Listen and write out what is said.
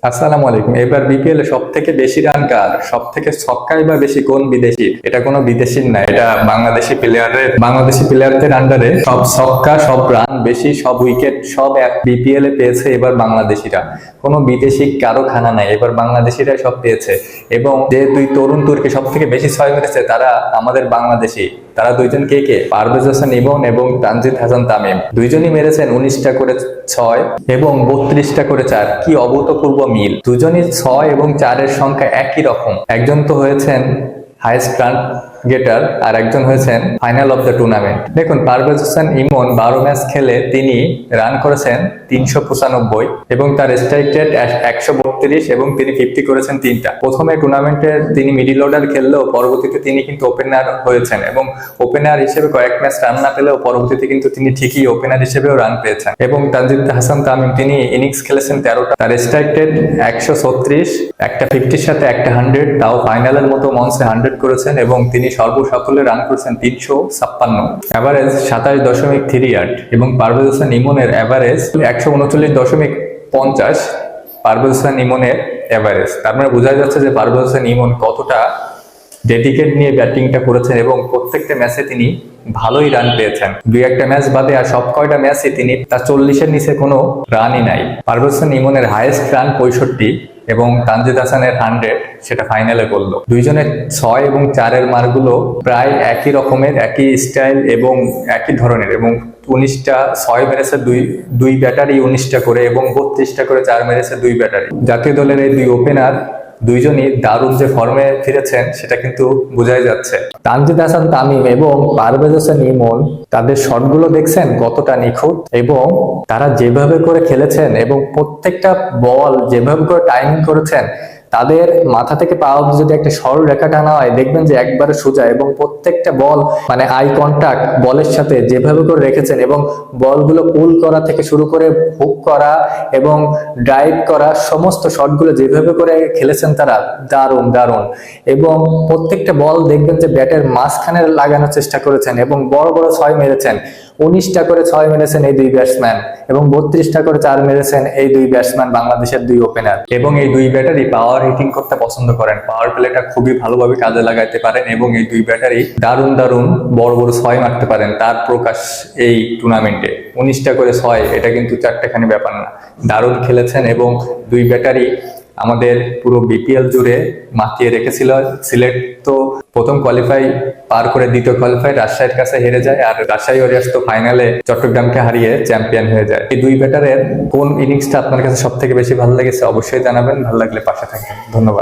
আসসালামু আলাইকুম। এবার বিপিএল এ সব থেকে বেশি রান কার, সব থেকে ছক্কাই বা বেশি কোন বিদেশি? এটা কোনো বিদেশির না, এটা বাংলাদেশি প্লেয়ারদের আন্ডারে সব ছক্কা, সব রান বেশি, সব উইকেট সব এক বিপিএল এ পেয়েছে এবার বাংলাদেশিরা। কোনো বিদেশি কারো খানা নাই, এবার বাংলাদেশিরা সব পেয়েছে। এবং যে দুই তরুণ তুর্কি সব থেকে বেশি ছয় মেরেছে তারা আমাদের বাংলাদেশি। তারা দুইজন কে? পারভেজ হোসেন ইমন এবং তানজিদ হাসান তামিম। দুইজনই মেরেছেন 19টা করে ছয় এবং 32টা করে চার। কি অভূতপূর্ব মিল! দুজনই ছয় এবং চারের সংখ্যা একই রকম। একজন তো হয়েছেন হাইয়েস্ট রান গেটার আর একজন হয়েছেন ফাইনাল অফ দ্য টুর্নামেন্ট। দেখুন, পারভেজ হোসেন ইমন 12 ম্যাচ খেলে তিনি রান করেছেন 395 এবং তার স্ট্রাইক রেট 132 এবং তিনি 50 করেছেন তিনটা। প্রথমে টুর্নামেন্টে তিনি মিডিল অর্ডার খেললেও পরবর্তীতে তিনি কিন্তু ওপেনার হয়েছেন এবং ওপেনার হিসেবে কয়েক ম্যাচ রান না পেলেও পরবর্তীতে কিন্তু তিনি ঠিকই ওপেনার হিসেবেও রান পেয়েছেন। এবং তানজিদ হাসান তামিম তিনি ইনিংস খেলেছেন 13টা, তার স্ট্রাইক রেট 136, একটা 50-র সাথে একটা 100, তাও ফাইনালের মতো মঞ্চে 100 করেছেন এবং তিনি সর্বসাকুল্যে রান করেছেন 356, এভারেজ 27.38 এবং পারভেজ হোসেন ইমনের এভারেজ 139.50। পারভেজ হোসেন ইমনের এভারেজ, তার মানে বোঝা যাচ্ছে যে পারভেজ হোসেন ইমন কতটা ডেডিকেট নিয়ে ব্যাটিংটা করেছেন এবং প্রত্যেকটা ম্যাচে তিনি ভালোই রান পেয়েছেন। দুই একটা ম্যাচ বাদে আর সব কয়টা ম্যাচে তিনি তার 40-এর নিচে কোনো রানই নাই। পারভেজ হোসেন ইমনের হাইয়েস্ট রান 65 এবং তানজিদ হাসানের 100, সেটা ফাইনালে করলো। দুইজনের 6 এবং 4-এর মারগুলো প্রায় একই রকমের, একই স্টাইল এবং একই ধরনের। এবং 19টা 6 মেরেছে দুই ব্যাটারি 19টা করে এবং 32টা করে 4 মেরেছে দুই ব্যাটারি। জাতীয় দলের এই দুই ওপেনার দুইজনই দারুণ যে ফর্মে ফিরেছেন সেটা কিন্তু বোঝাই যাচ্ছে। তানজিদ হাসান তামিম এবং পারভেজ হোসেন ইমন, তাদের শটগুলো দেখছেন কতটা নিখুঁত এবং তারা যেভাবে করে খেলেছেন এবং প্রত্যেকটা বল যেভাবে করে টাইমিং করেছেন, তাদের মাথা থেকে পা অবধি যদি একটা সরল রেখা টানা হয় দেখবেন যে একবারে সোজা। এবং প্রত্যেকটা বল মানে আই কন্টাক্ট বলের সাথে যেভাবে করে রেখেছেন এবং বলগুলো পুল করা থেকে শুরু করে হুক করা এবং ড্রাইভ করা, সমস্ত শটগুলো যেভাবে করে খেলেছেন তারা দারুণ দারুণ। এবং প্রত্যেকটা বল দেখবেন যে ব্যাটের মাঝখানে লাগানোর চেষ্টা করেছেন এবং বড় বড় ছয় মেরেছেন। 19টা করে 6 মেরেছেন এই দুই ব্যাটসম্যান এবং 32টা করে 4 মেরেছেন এই দুই ব্যাটসম্যান, বাংলাদেশের দুই ওপেনার। এবং এই দুই ব্যাটারি পাওয়ার হিটিং করতে পছন্দ করেন, পাওয়ার প্লেটা খুবই ভালোভাবে কাজে লাগাইতে পারেন এবং এই দুই ব্যাটারি দারুণ দারুণ বড় বড় 6 মারতে পারেন। তার প্রকাশ এই টুর্নামেন্টে 19টা করে 6, এটা কিন্তু চারটেখানি ব্যাপার না। দারুণ খেলেছেন এবং দুই ব্যাটারি আমাদের পুরো বিপিএল জুড়ে মাতিয়ে রেখেছিল। সিলেট তো প্রথম কোয়ালিফাই পার করে দ্বিতীয় কোয়ালিফাই রাজশাহীর কাছে হেরে যায়, আর রাজশাহী ওয়ারিয়র্স তো ফাইনালে চট্টগ্রামকে হারিয়ে চ্যাম্পিয়ন হয়ে যায়। এই দুই ব্যাটারের কোন ইনিংসটা আপনার কাছে সব থেকে বেশি ভালো লেগেছে অবশ্যই জানাবেন। ভালো লাগলে পাশে থাকবেন। ধন্যবাদ।